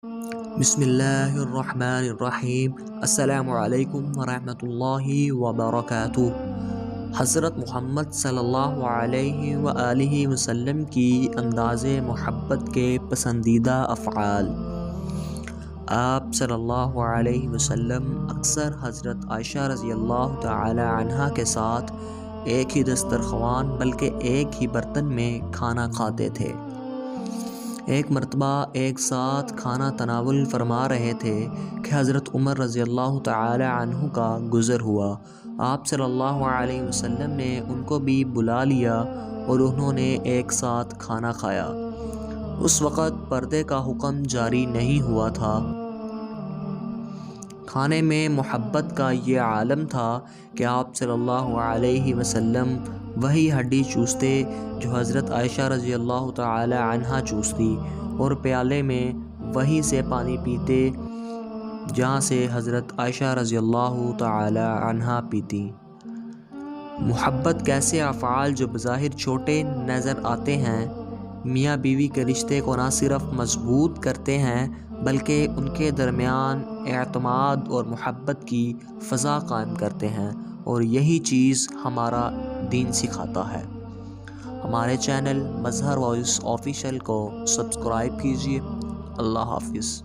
بسم اللہ الرحمن الرحیم۔ السلام علیکم ورحمۃ اللہ وبرکاتہ۔ حضرت محمد صلی اللہ علیہ وآلہ وسلم کی انداز محبت کے پسندیدہ افعال۔ آپ صلی اللہ علیہ وسلم اکثر حضرت عائشہ رضی اللہ تعالی عنہا کے ساتھ ایک ہی دسترخوان بلکہ ایک ہی برتن میں کھانا کھاتے تھے۔ ایک مرتبہ ایک ساتھ کھانا تناول فرما رہے تھے کہ حضرت عمر رضی اللہ تعالی عنہ کا گزر ہوا۔ آپ صلی اللہ علیہ وسلم نے ان کو بھی بلا لیا اور انہوں نے ایک ساتھ کھانا کھایا۔ اس وقت پردے کا حکم جاری نہیں ہوا تھا۔ کھانے میں محبت کا یہ عالم تھا کہ آپ صلی اللہ علیہ وسلم وہی ہڈی چوستے جو حضرت عائشہ رضی اللہ تعالی عنہا چوستی، اور پیالے میں وہی سے پانی پیتے جہاں سے حضرت عائشہ رضی اللہ تعالی عنہا پیتی۔ محبت کیسے افعال جو بظاہر چھوٹے نظر آتے ہیں، میاں بیوی کے رشتے کو نہ صرف مضبوط کرتے ہیں بلکہ ان کے درمیان اعتماد اور محبت کی فضا قائم کرتے ہیں، اور یہی چیز ہمارا دین سکھاتا ہے۔ ہمارے چینل مظہر وائس آفیشیل کو سبسکرائب کیجیے۔ اللہ حافظ۔